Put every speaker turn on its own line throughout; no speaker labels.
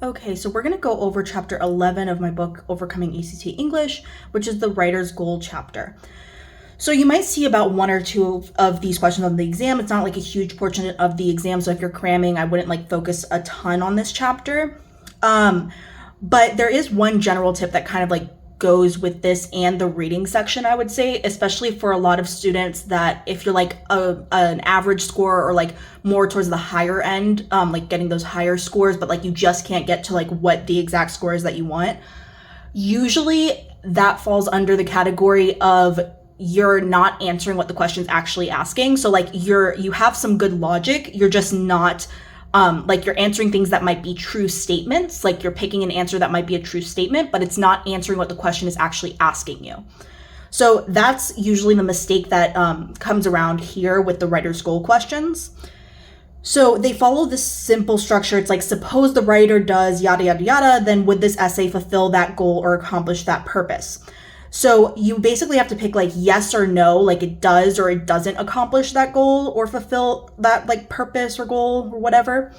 Okay, so we're going to go over chapter 11 of my book, Overcoming ACT English, which is the writer's goal chapter. So you might see about one or two of these questions on the exam. It's not like a huge portion of the exam, so if you're cramming, I wouldn't like focus a ton on this chapter. But there is one general tip that kind of like goes with this and the reading section, I would say, especially for a lot of students that if you're like an average score or like more towards the higher end, like getting those higher scores, but like you just can't get to like what the exact score is that you want. Usually that falls under the category of you're not answering what the question's actually asking. So like you have some good logic, you're just not like you're answering things that might be true statements, like you're picking an answer that might be a true statement, but it's not answering what the question is actually asking you. So that's usually the mistake that comes around here with the writer's goal questions. So they follow this simple structure. It's like, suppose the writer does yada, yada, yada, then would this essay fulfill that goal or accomplish that purpose? So you basically have to pick like yes or no, like it does or it doesn't accomplish that goal or fulfill that like purpose or goal or whatever.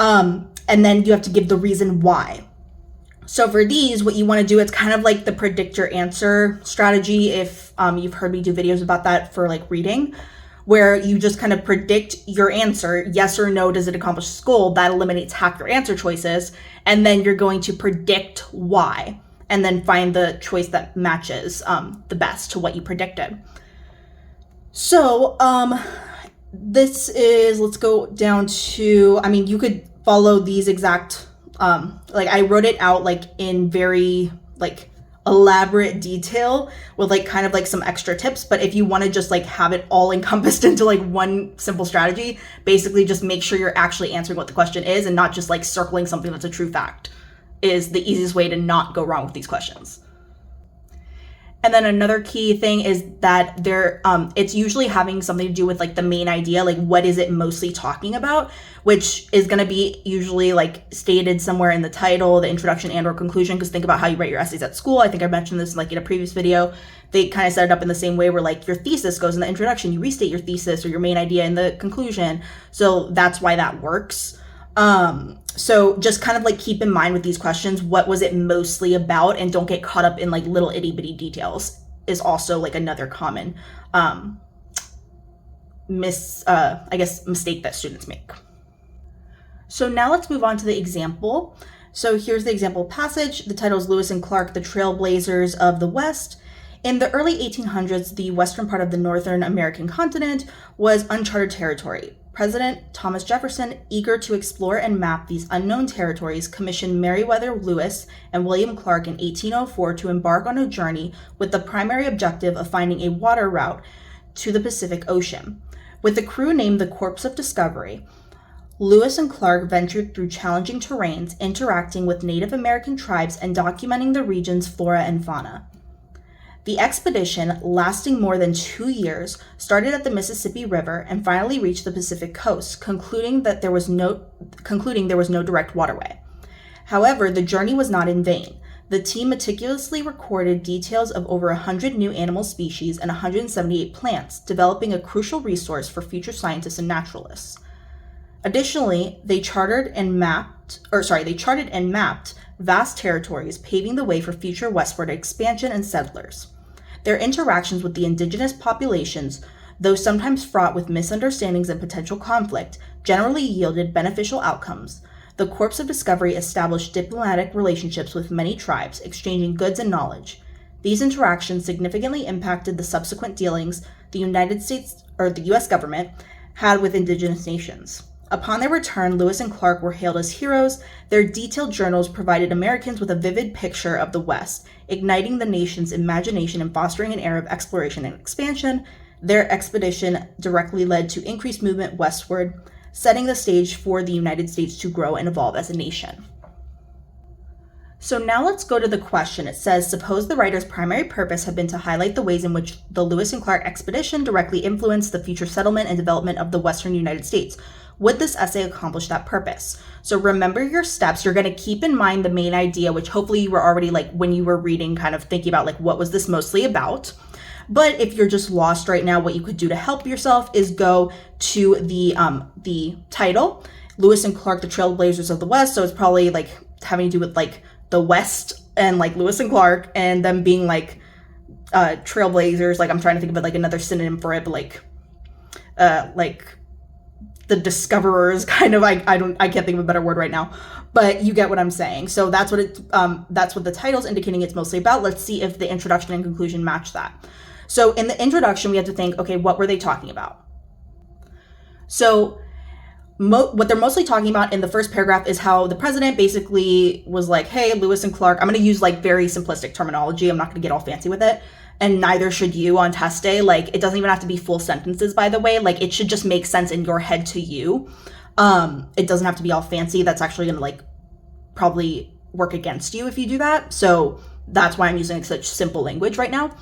And then you have to give the reason why. So for these, what you want to do, it's kind of like the predict your answer strategy. If you've heard me do videos about that for like reading, where you just kind of predict your answer, yes or no, does it accomplish this goal? That eliminates half your answer choices. And then you're going to predict why, and then find the choice that matches the best to what you predicted. So this is, let's go down to, I mean, you could follow these exact, like I wrote it out like in very like elaborate detail with like kind of like some extra tips, but if you want to just like have it all encompassed into like one simple strategy, basically just make sure you're actually answering what the question is and not just like circling something that's a true fact, is the easiest way to not go wrong with these questions. And then another key thing is that it's usually having something to do with like the main idea, like what is it mostly talking about, which is going to be usually like stated somewhere in the title, the introduction and or conclusion, because think about how you write your essays at school. I think I mentioned this like in a previous video. They kind of set it up in the same way where like your thesis goes in the introduction, you restate your thesis or your main idea in the conclusion. So that's why that works. So just kind of like keep in mind with these questions, what was it mostly about, and don't get caught up in like little itty bitty details is also like another common, mistake that students make. So now let's move on to the example. So here's the example passage. The title is Lewis and Clark, the Trailblazers of the West. In the early 1800s, the western part of the Northern American continent was uncharted territory. President Thomas Jefferson, eager to explore and map these unknown territories, commissioned Meriwether Lewis and William Clark in 1804 to embark on a journey with the primary objective of finding a water route to the Pacific Ocean. With a crew named the Corps of Discovery, Lewis and Clark ventured through challenging terrains, interacting with Native American tribes and documenting the region's flora and fauna. The expedition, lasting more than 2 years, started at the Mississippi River and finally reached the Pacific coast, concluding there was no direct waterway. However, the journey was not in vain. The team meticulously recorded details of over 100 new animal species and 178 plants, developing a crucial resource for future scientists and naturalists. Additionally, they charted and mapped vast territories, paving the way for future westward expansion and settlers. Their interactions with the indigenous populations, though sometimes fraught with misunderstandings and potential conflict, generally yielded beneficial outcomes. The Corps of Discovery established diplomatic relationships with many tribes, exchanging goods and knowledge. These interactions significantly impacted the subsequent dealings the U.S. government had with indigenous nations. Upon their return, Lewis and Clark were hailed as heroes. Their detailed journals provided Americans with a vivid picture of the West, igniting the nation's imagination and fostering an era of exploration and expansion. Their expedition directly led to increased movement westward, setting the stage for the United States to grow and evolve as a nation. So now let's go to the question. It says, suppose the writer's primary purpose had been to highlight the ways in which the Lewis and Clark expedition directly influenced the future settlement and development of the Western United States. Would this essay accomplish that purpose? So remember your steps. You're going to keep in mind the main idea, which hopefully you were already like when you were reading, kind of thinking about like what was this mostly about. But if you're just lost right now, what you could do to help yourself is go to the title, Lewis and Clark, the Trailblazers of the West. So it's probably like having to do with like the West and like Lewis and Clark and them being like trailblazers. Like I'm trying to think of like another synonym for it, but like the discoverers kind of. I can't think of a better word right now, but you get what I'm saying. So that's what the title's indicating it's mostly about. Let's see if the introduction and conclusion match that. So in the introduction, we have to think, okay, what were they talking about? So what they're mostly talking about in the first paragraph is how the president basically was like, hey, Lewis and Clark, I'm going to use like very simplistic terminology. I'm not going to get all fancy with it. And neither should you on test day. Like, it doesn't even have to be full sentences, by the way. Like, it should just make sense in your head to you. It doesn't have to be all fancy. That's actually going to like probably work against you if you do that. So that's why I'm using such simple language right now.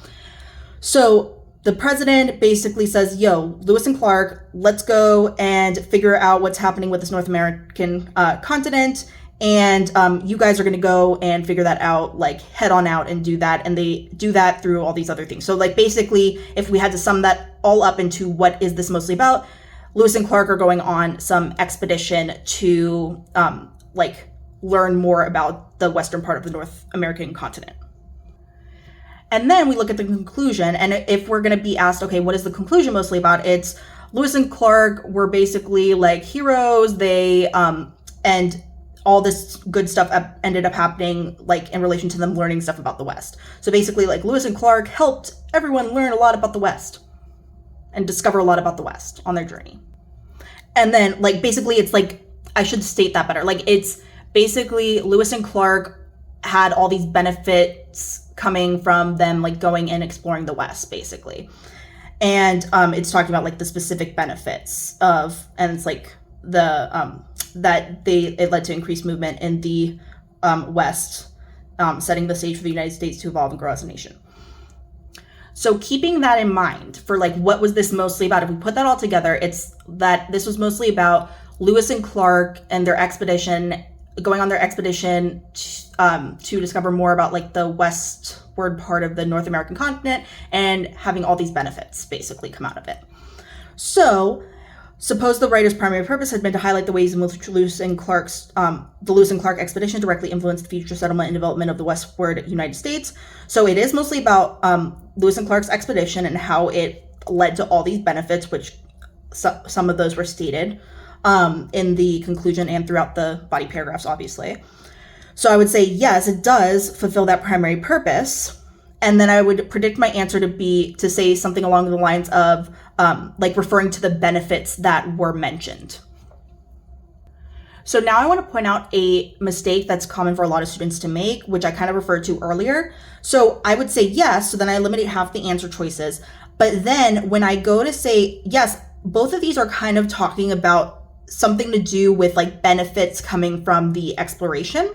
So the president basically says, yo, Lewis and Clark, let's go and figure out what's happening with this North American continent. And you guys are going to go and figure that out, like head on out and do that. And they do that through all these other things. So like basically, if we had to sum that all up into what is this mostly about, Lewis and Clark are going on some expedition to like learn more about the western part of the North American continent. And then we look at the conclusion, and if we're going to be asked, okay, what is the conclusion mostly about? It's Lewis and Clark were basically like heroes. They, and all this good stuff ended up happening like in relation to them learning stuff about the West. So basically like Lewis and Clark helped everyone learn a lot about the West and discover a lot about the West on their journey. And then like, basically it's like, I should state that better. Like it's basically Lewis and Clark had all these benefits coming from them like going and exploring the West basically. And it's talking about like the specific benefits of, and it's like the that it led to increased movement in the West, setting the stage for the United States to evolve and grow as a nation. So keeping that in mind for like what was this mostly about, if we put that all together, it's that this was mostly about Lewis and Clark and their expedition, going on their expedition to discover more about like the westward part of the North American continent and having all these benefits basically come out of it. So suppose the writer's primary purpose had been to highlight the ways in which the Lewis and Clark expedition directly influenced the future settlement and development of the westward United States. So it is mostly about Lewis and Clark's expedition and how it led to all these benefits, which some of those were stated in the conclusion and throughout the body paragraphs, obviously. So I would say, yes, it does fulfill that primary purpose. And then I would predict my answer to say something along the lines of like referring to the benefits that were mentioned. So now I want to point out a mistake that's common for a lot of students to make, which I kind of referred to earlier. So I would say yes, so then I eliminate half the answer choices. But then when I go to say yes, both of these are kind of talking about something to do with like benefits coming from the exploration.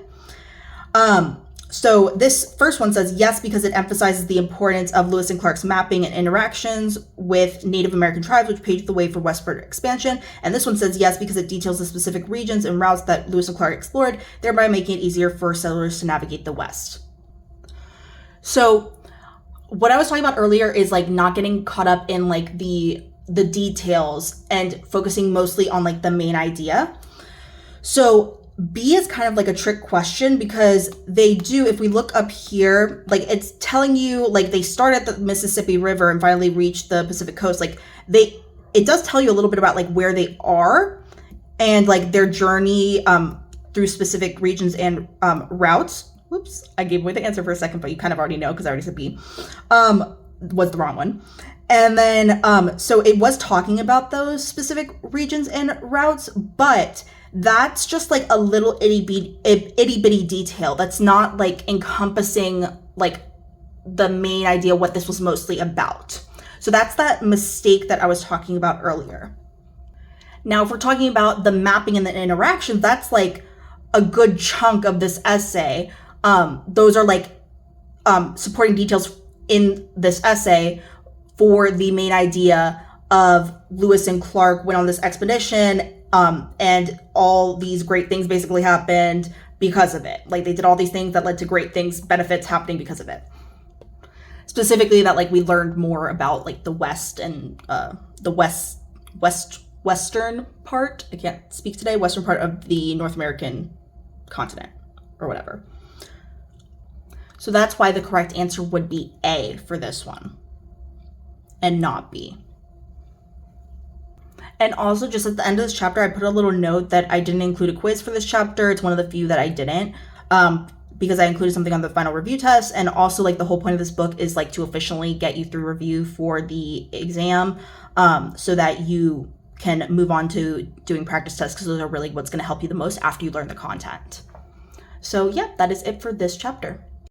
So this first one says yes, because it emphasizes the importance of Lewis and Clark's mapping and interactions with Native American tribes, which paved the way for westward expansion. And this one says yes, because it details the specific regions and routes that Lewis and Clark explored, thereby making it easier for settlers to navigate the West. So what I was talking about earlier is like not getting caught up in like the details and focusing mostly on like the main idea. So B is kind of like a trick question because they do, if we look up here, like it's telling you like they start at the Mississippi River and finally reach the Pacific coast. Like it does tell you a little bit about like where they are and like their journey through specific regions and routes. Whoops, I gave away the answer for a second, but you kind of already know because I already said B. Was the wrong one. And then, so it was talking about those specific regions and routes, but that's just like a little itty bitty detail. That's not like encompassing like the main idea, what this was mostly about. So that's that mistake that I was talking about earlier. Now, if we're talking about the mapping and the interactions, that's like a good chunk of this essay. Those are like supporting details in this essay for the main idea of Lewis and Clark went on this expedition, and all these great things basically happened because of it. Like they did all these things that led to great things, benefits happening because of it. Specifically that like we learned more about like the West and the western part, I can't speak today, western part of the North American continent or whatever. So that's why the correct answer would be A for this one and not B. And also, just at the end of this chapter, I put a little note that I didn't include a quiz for this chapter. It's one of the few that I didn't, because I included something on the final review test. And also, like, the whole point of this book is like to efficiently get you through review for the exam, so that you can move on to doing practice tests, because those are really what's going to help you the most after you learn the content. So yeah, that is it for this chapter.